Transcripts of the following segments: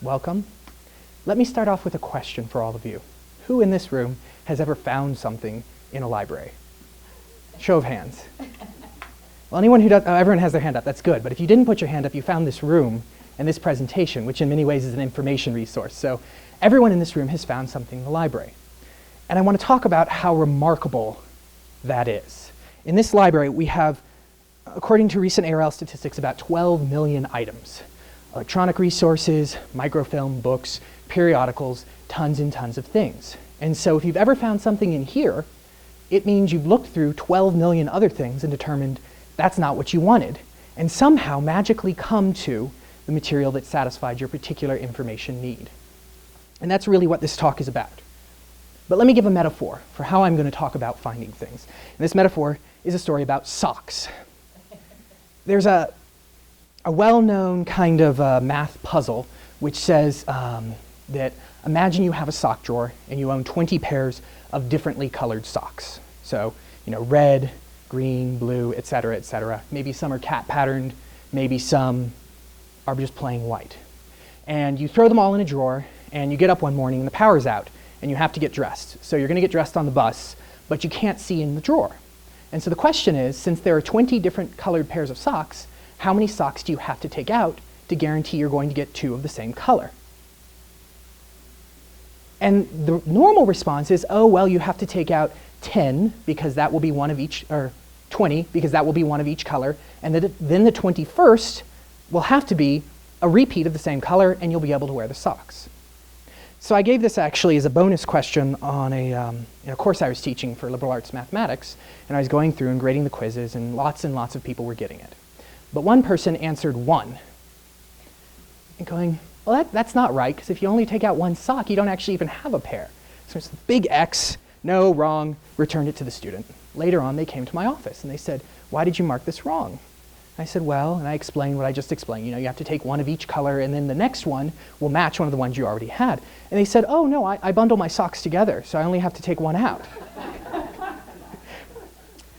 welcome. Let me start off with a question for all of you. Who in this room has ever found something in a library? Show of hands. Well, anyone who does, everyone has their hand up, that's good. But if you didn't put your hand up, you found this room and this presentation, which in many ways is an information resource. So everyone in this room has found something in the library. And I want to talk about how remarkable that is. In this library, we have, according to recent ARL statistics, about 12 million items. Electronic resources, microfilm, books, periodicals, tons and tons of things. And so if you've ever found something in here, it means you've looked through 12 million other things and determined that's not what you wanted, and somehow magically come to the material that satisfied your particular information need. And that's really what this talk is about. But let me give a metaphor for how I'm going to talk about finding things. And this metaphor is a story about socks. There's a well-known kind of math puzzle which says that imagine you have a sock drawer and you own 20 pairs of differently colored socks. So, red, green, blue, etc., etc. Maybe some are cat patterned, maybe some are just plain white. And you throw them all in a drawer and you get up one morning and the power's out and you have to get dressed. So you're going to get dressed on the bus, but you can't see in the drawer. And so the question is, since there are 20 different colored pairs of socks, how many socks do you have to take out to guarantee you're going to get 2 of the same color? And the normal response is, oh, well, you have to take out 10 because that will be one of each, or 20 because that will be one of each color, and then the 21st will have to be a repeat of the same color and you'll be able to wear the socks. So I gave this actually as a bonus question on a course I was teaching for liberal arts mathematics, and I was going through and grading the quizzes, and lots of people were getting it. But one person answered 1, and going, well, that's not right, because if you only take out 1 sock, you don't actually even have a pair. So it's a big X, no, wrong, returned it to the student. Later on, they came to my office, and they said, why did you mark this wrong? I said, well, and I explained what I just explained. You have to take 1 of each color, and then the next one will match one of the ones you already had. And they said, oh, no, I bundle my socks together, so I only have to take 1 out.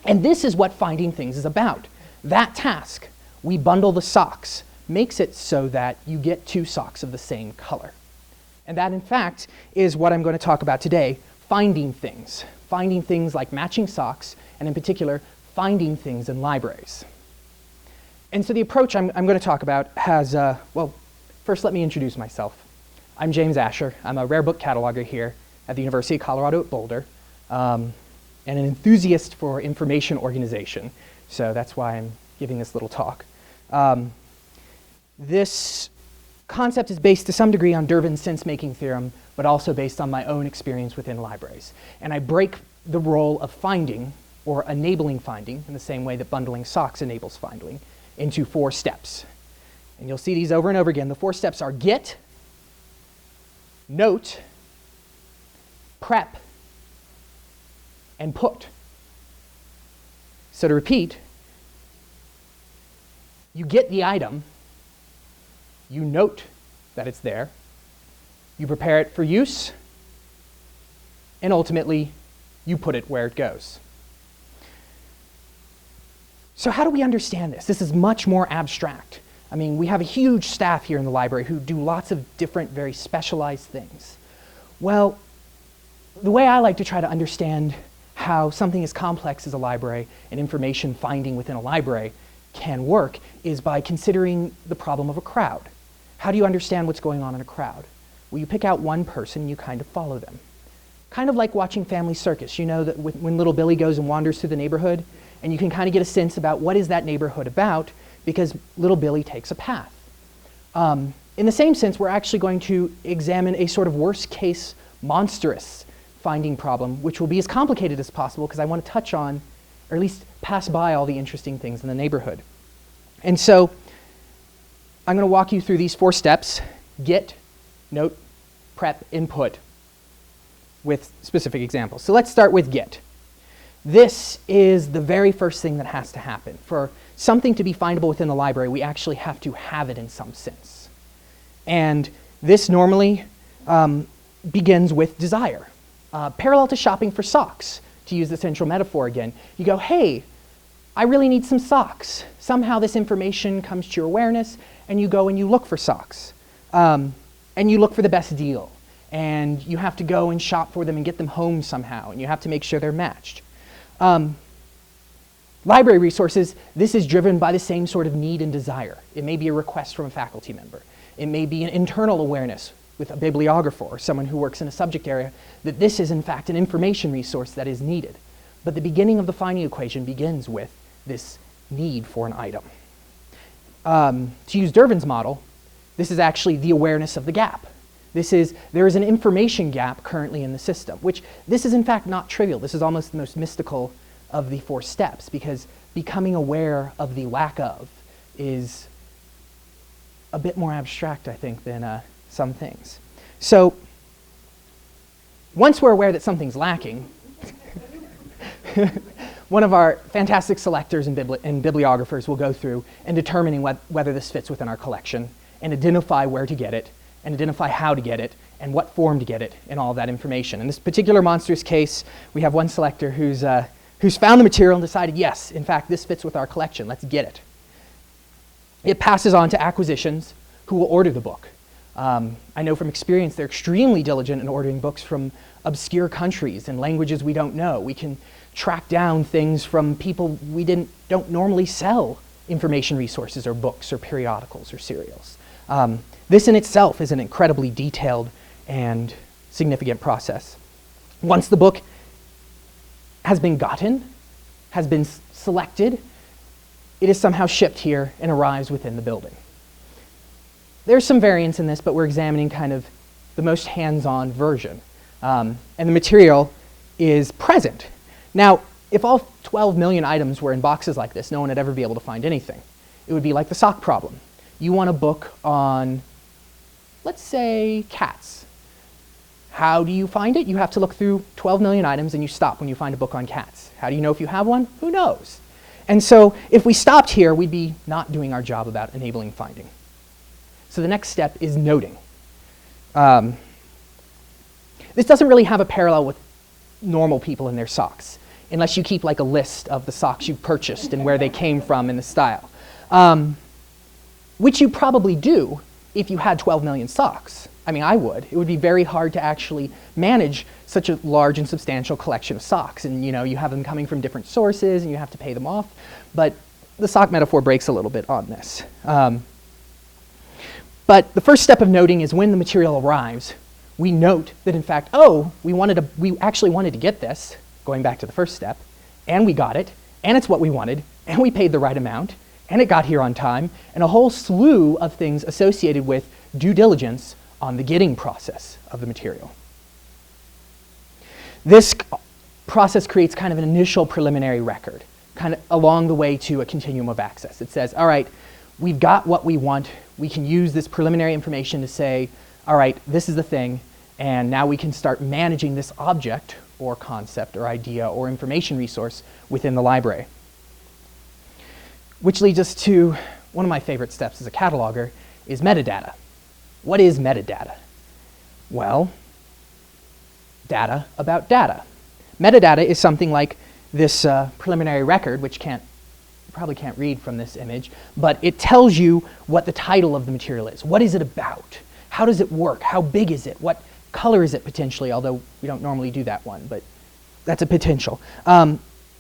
And this is what finding things is about. That task, we bundle the socks, makes it so that you get 2 socks of the same color. And that, in fact, is what I'm going to talk about today, finding things. Finding things like matching socks, and in particular, finding things in libraries. And so the approach I'm going to talk about has, well, first let me introduce myself. I'm James Ascher. I'm a rare book cataloger here at the University of Colorado-Boulder, and an enthusiast for information organization. So that's why I'm giving this little talk. This concept is based to some degree on Durbin's sense-making theorem, but also based on my own experience within libraries. And I break the role of finding, or enabling finding, in the same way that bundling socks enables finding, into 4 steps. And you'll see these over and over again. The 4 steps are get, note, prep, and put. So to repeat, you get the item, you note that it's there, you prepare it for use, and ultimately, you put it where it goes. So how do we understand this? This is much more abstract. I mean, we have a huge staff here in the library who do lots of different, very specialized things. Well, the way I like to try to understand how something as complex as a library and information finding within a library can work is by considering the problem of a crowd. How do you understand what's going on in a crowd? Well, you pick out one person and you kind of follow them. Kind of like watching Family Circus. You know that when little Billy goes and wanders through the neighborhood, and you can kind of get a sense about what is that neighborhood about because little Billy takes a path. In the same sense, we're actually going to examine a sort of worst case monstrous finding problem, which will be as complicated as possible because I want to touch on, or at least pass by all the interesting things in the neighborhood. And so I'm going to walk you through these 4 steps: get, note, prep, input, with specific examples. So let's start with get. This is the very first thing that has to happen. For something to be findable within the library, we actually have to have it in some sense. And this normally begins with desire. Parallel to shopping for socks, to use the central metaphor again. You go, hey, I really need some socks. Somehow this information comes to your awareness, and you go and you look for socks. and you look for the best deal. And you have to go and shop for them and get them home somehow, and you have to make sure they're matched. Library resources, this is driven by the same sort of need and desire. It may be a request from a faculty member. It may be an internal awareness with a bibliographer or someone who works in a subject area that this is in fact an information resource that is needed. But the beginning of the finding equation begins with this need for an item. To use Dervin's model, this is actually the awareness of the gap. There is an information gap currently in the system, which this is in fact not trivial. This is almost the most mystical of the 4 steps, because becoming aware of the lack of is a bit more abstract, I think, than some things. So once we're aware that something's lacking, one of our fantastic selectors and bibliographers will go through and determining whether this fits within our collection and identify where to get it and identify how to get it and what form to get it and all of that information. In this particular monstrous case, we have one selector who's found the material and decided, yes, in fact, this fits with our collection, let's get it. It passes on to acquisitions who will order the book. I know from experience they're extremely diligent in ordering books from obscure countries and languages we don't know. We can track down things from people we don't normally sell information resources or books or periodicals or serials. This in itself is an incredibly detailed and significant process. Once the book has been gotten, has been selected, it is somehow shipped here and arrives within the building. There's some variance in this, but we're examining kind of the most hands-on version. And the material is present. Now, if all 12 million items were in boxes like this, no one would ever be able to find anything. It would be like the sock problem. You want a book on, let's say, cats. How do you find it? You have to look through 12 million items and you stop when you find a book on cats. How do you know if you have one? Who knows? And so if we stopped here, we'd be not doing our job about enabling finding. So the next step is noting. This doesn't really have a parallel with normal people in their socks, unless you keep like a list of the socks you've purchased and where they came from and the style. Which you probably do if you had 12 million socks. I mean, I would. It would be very hard to actually manage such a large and substantial collection of socks. And you have them coming from different sources and you have to pay them off. But the sock metaphor breaks a little bit on this. But the first step of noting is when the material arrives, we note that in fact, oh, we actually wanted to get this, going back to the first step, and we got it, and it's what we wanted, and we paid the right amount, and it got here on time, and a whole slew of things associated with due diligence on the getting process of the material. This process creates kind of an initial preliminary record, kind of along the way to a continuum of access. It says, all right, we've got what we want. We can use this preliminary information to say, all right, this is the thing, and now we can start managing this object or concept or idea or information resource within the library. Which leads us to one of my favorite steps as a cataloger is metadata. What is metadata? Well, data about data. Metadata is something like this preliminary record, which you probably can't read from this image, but it tells you what the title of the material is. What is it about? How does it work? How big is it? What color is it potentially? Although we don't normally do that one, but that's a potential.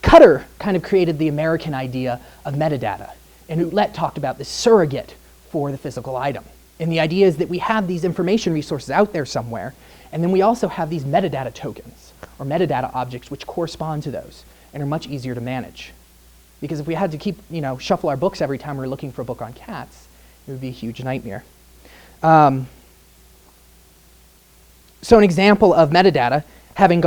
Cutter kind of created the American idea of metadata, and Ouellette talked about the surrogate for the physical item. And the idea is that we have these information resources out there somewhere, and then we also have these metadata tokens, or metadata objects, which correspond to those, and are much easier to manage. Because if we had to keep, shuffle our books every time we were looking for a book on cats, it would be a huge nightmare. So an example of metadata, having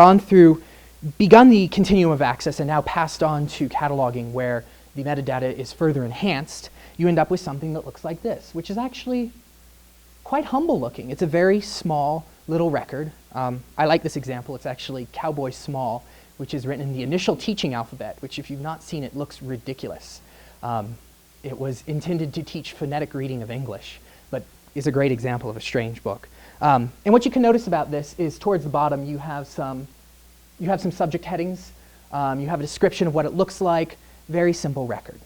begun the continuum of access and now passed on to cataloging where the metadata is further enhanced, you end up with something that looks like this, which is actually quite humble looking. It's a very small little record. I like this example. It's actually Cowboy Small, which is written in the initial teaching alphabet, which if you've not seen it, looks ridiculous. It was intended to teach phonetic reading of English, but is a great example of a strange book. And what you can notice about this is towards the bottom you have some subject headings, you have a description of what it looks like, very simple record.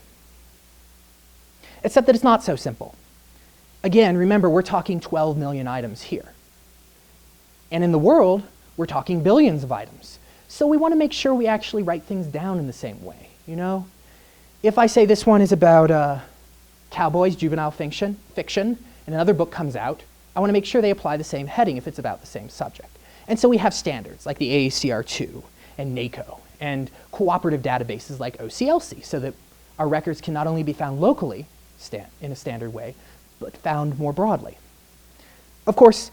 Except that it's not so simple. Again, remember, we're talking 12 million items here. And in the world, we're talking billions of items. So we want to make sure we actually write things down in the same way, you know? If I say this one is about cowboys, juvenile fiction, and another book comes out, I want to make sure they apply the same heading if it's about the same subject. And so we have standards like the AACR2 and NACO and cooperative databases like OCLC so that our records can not only be found locally in a standard way, but found more broadly. Of course,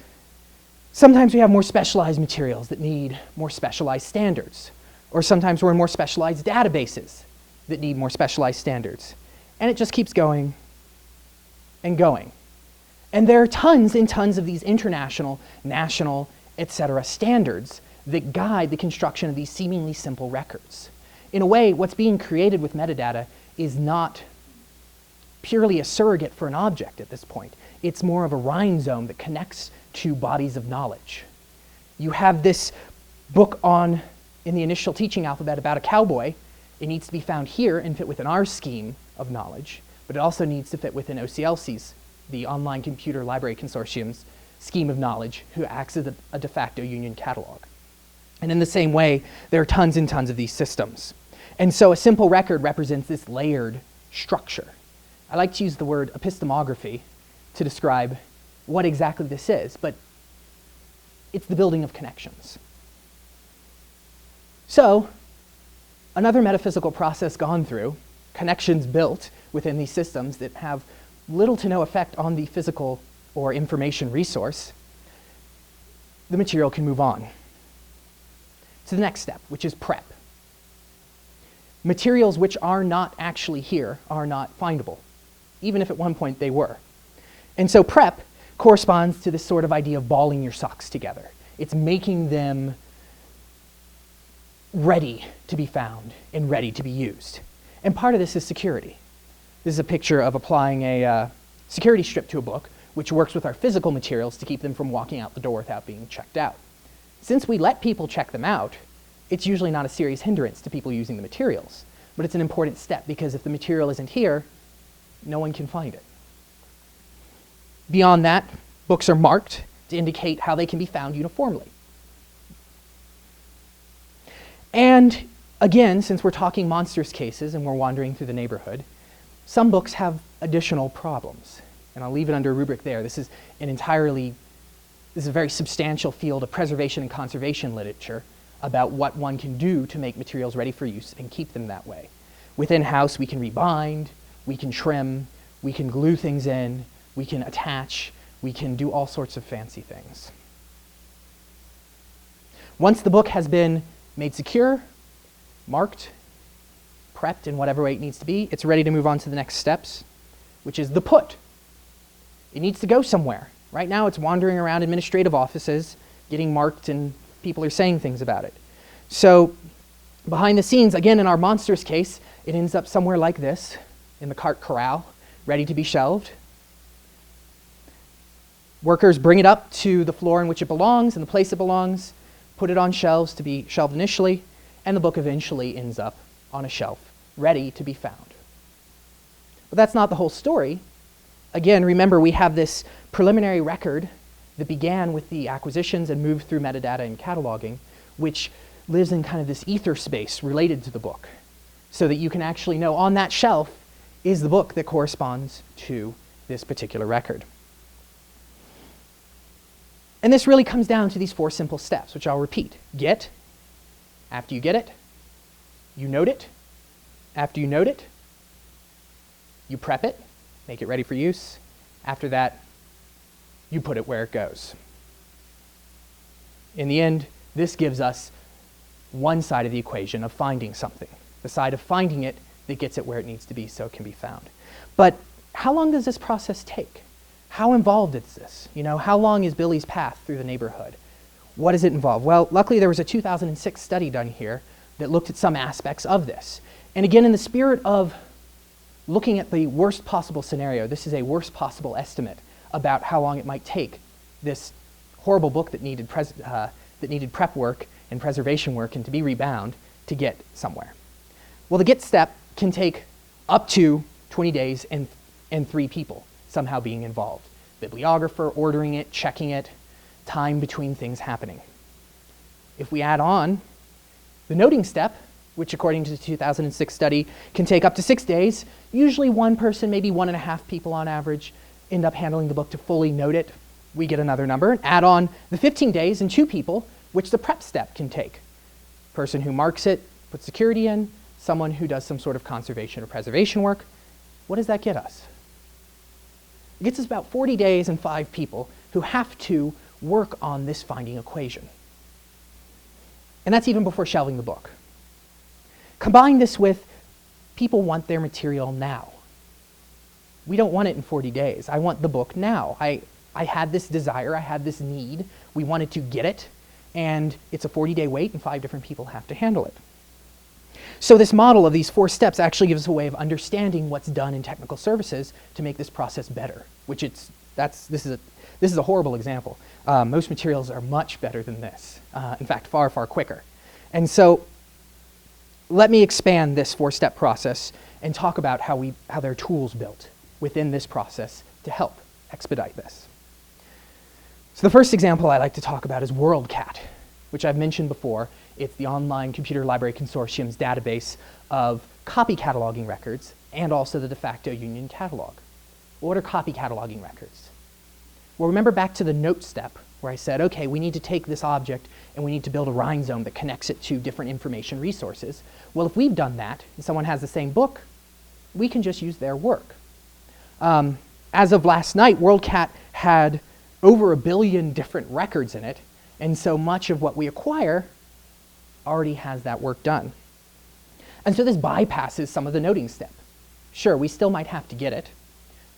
sometimes we have more specialized materials that need more specialized standards, or sometimes we're in more specialized databases that need more specialized standards. And it just keeps going and going. And there are tons and tons of these international, national, etc. standards that guide the construction of these seemingly simple records. In a way, what's being created with metadata is not purely a surrogate for an object at this point. It's more of a rhizome that connects to bodies of knowledge. You have this book in the initial teaching alphabet about a cowboy. It needs to be found here and fit within our scheme of knowledge, but it also needs to fit within OCLC's, the Online Computer Library Consortium's scheme of knowledge, who acts as a de facto union catalog. And in the same way, there are tons and tons of these systems. And so a simple record represents this layered structure. I like to use the word epistemography to describe what exactly this is, but it's the building of connections. So, another metaphysical process gone through, connections built within these systems that have little to no effect on the physical or information resource, the material can move on to the next step, which is prep. Materials which are not actually here are not findable, even if at one point they were. And so prep corresponds to this sort of idea of balling your socks together. It's making them ready to be found and ready to be used. And part of this is security. This is a picture of applying a security strip to a book, which works with our physical materials to keep them from walking out the door without being checked out. Since we let people check them out, it's usually not a serious hindrance to people using the materials. But it's an important step because if the material isn't here, no one can find it. Beyond that, books are marked to indicate how they can be found uniformly. And again, since we're talking monstrous cases and we're wandering through the neighborhood, some books have additional problems. And I'll leave it under a rubric there. This is a very substantial field of preservation and conservation literature about what one can do to make materials ready for use and keep them that way. Within house, we can rebind, we can trim, we can glue things in, we can attach, we can do all sorts of fancy things. Once the book has been made secure, marked, prepped in whatever way it needs to be, it's ready to move on to the next steps, which is the put. It needs to go somewhere. Right now it's wandering around administrative offices, getting marked, and people are saying things about it. So behind the scenes, again in our monsters case, it ends up somewhere like this, in the cart corral, ready to be shelved. Workers bring it up to the floor in which it belongs and the place it belongs, put it on shelves to be shelved initially, and the book eventually ends up on a shelf, ready to be found. But that's not the whole story. Again, remember we have this preliminary record that began with the acquisitions and moved through metadata and cataloging, which lives in kind of this ether space related to the book, so that you can actually know on that shelf is the book that corresponds to this particular record. And this really comes down to these 4 simple steps, which I'll repeat. Get. After you get it, you note it. After you note it, you prep it, make it ready for use. After that, you put it where it goes. In the end, this gives us one side of the equation of finding something, the side of finding it that gets it where it needs to be so it can be found. But how long does this process take? How involved is this? You know, how long is Billy's path through the neighborhood? What does it involve? Well, luckily there was a 2006 study done here that looked at some aspects of this. And again, in the spirit of looking at the worst possible scenario, this is a worst possible estimate about how long it might take this horrible book that needed prep work and preservation work and to be rebound to get somewhere. Well, the get step can take up to 20 days and 3 people somehow being involved. bibliographer, ordering it, checking it, time between things happening. If we add on the noting step, which according to the 2006 study can take up to 6 days, usually one person, maybe 1.5 people on average, end up handling the book to fully note it. We get another number. Add on the 15 days and 2 people, which the prep step can take. Person who marks it, puts security in, someone who does some sort of conservation or preservation work. What does that get us? It gets us about 40 days and 5 people who have to work on this finding equation. And that's even before shelving the book. Combine this with people want their material now. We don't want it in 40 days. I want the book now. I had this desire, I had this need, we wanted to get it, and it's a 40-day wait and 5 different people have to handle it. So this model of these 4 steps actually gives us a way of understanding what's done in technical services to make this process better, which this is a horrible example. Most materials are much better than this. In fact, far, far quicker. And so let me expand this 4-step process and talk about how there are tools built within this process to help expedite this. So the first example I like to talk about is WorldCat, which I've mentioned before. It's the Online Computer Library Consortium's database of copy cataloging records and also the de facto union catalog. What are copy cataloging records? Well, remember back to the note step where I said, okay, we need to take this object and we need to build a rhizome that connects it to different information resources. Well, if we've done that and someone has the same book, we can just use their work. As of last night, WorldCat had over 1 billion different records in it, and so much of what we acquire already has that work done. And so this bypasses some of the noting step. Sure, we still might have to get it.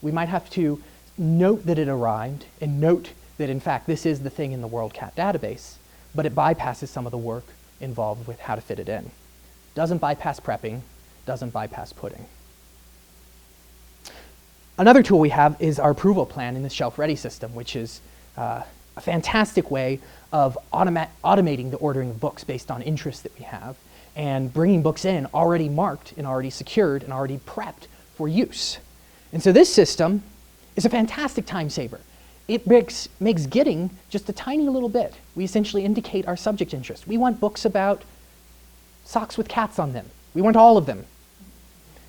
We might have to note that it arrived and note that in fact this is the thing in the WorldCat database, but it bypasses some of the work involved with how to fit it in. Doesn't bypass prepping, doesn't bypass putting. Another tool we have is our approval plan in the shelf-ready system, which is a fantastic way of automating the ordering of books based on interest that we have and bringing books in already marked and already secured and already prepped for use. And so this system is a fantastic time saver. It makes getting just a tiny little bit. We essentially indicate our subject interest. We want books about socks with cats on them. We want all of them. And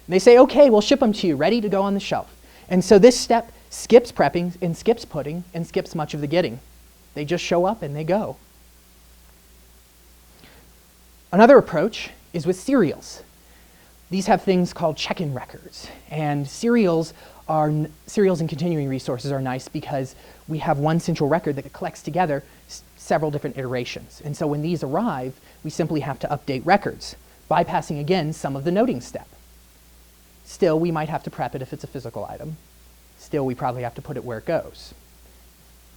they say, okay, we'll ship them to you, ready to go on the shelf. And so this step skips prepping and skips putting and skips much of the getting. They just show up and they go. Another approach is with serials. These have things called check-in records. And serials and continuing resources are nice because we have one central record that collects together several different iterations. And so when these arrive, we simply have to update records, bypassing again some of the noting step. Still, we might have to prep it if it's a physical item. Still, we probably have to put it where it goes.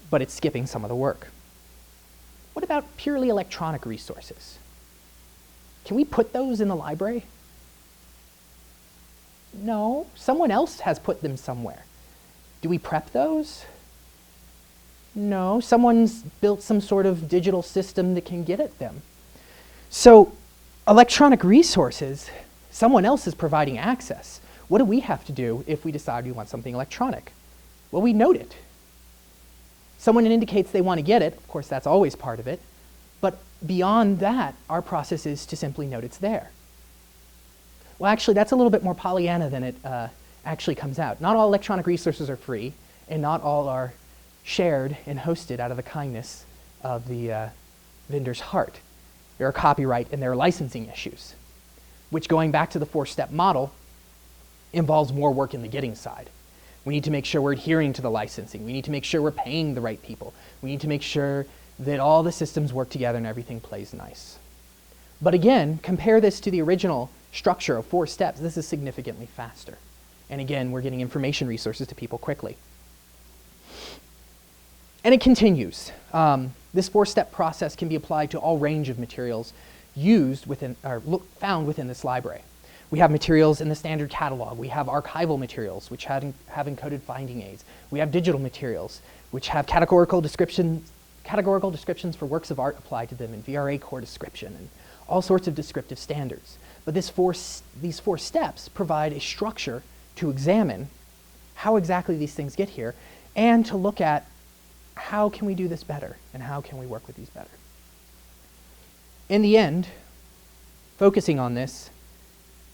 But it's skipping some of the work. What about purely electronic resources? Can we put those in the library? No, someone else has put them somewhere. Do we prep those? No, someone's built some sort of digital system that can get at them. So electronic resources, someone else is providing access. What do we have to do if we decide we want something electronic? Well, we note it. Someone indicates they want to get it. Of course, that's always part of it. But beyond that, our process is to simply note it's there. Well, actually, that's a little bit more Pollyanna than it actually comes out. Not all electronic resources are free, and not all are shared and hosted out of the kindness of the vendor's heart. There are copyright and there are licensing issues, which, going back to the 4-step model, involves more work in the getting side. We need to make sure we're adhering to the licensing. We need to make sure we're paying the right people. We need to make sure that all the systems work together and everything plays nice. But again, compare this to the original structure of 4 steps. This is significantly faster. And again, we're getting information resources to people quickly. And it continues. This 4-step process can be applied to all range of materials used within, or found within this library. We have materials in the standard catalog. We have archival materials, which have encoded finding aids. We have digital materials, which have categorical descriptions for works of art applied to them, and VRA core description, and all sorts of descriptive standards. But these 4 steps provide a structure to examine how exactly these things get here, and to look at how can we do this better and how can we work with these better. In the end, focusing on this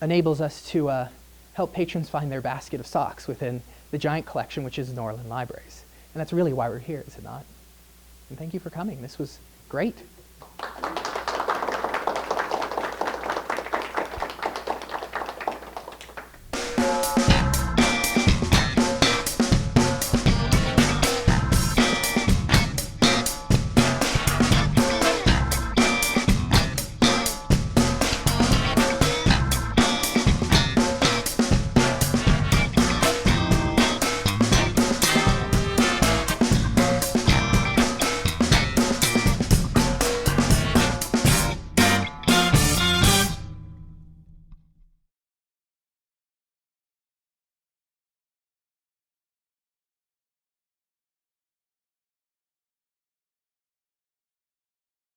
enables us to help patrons find their basket of socks within the giant collection, which is Norlin Libraries. And that's really why we're here, is it not? And thank you for coming. This was great.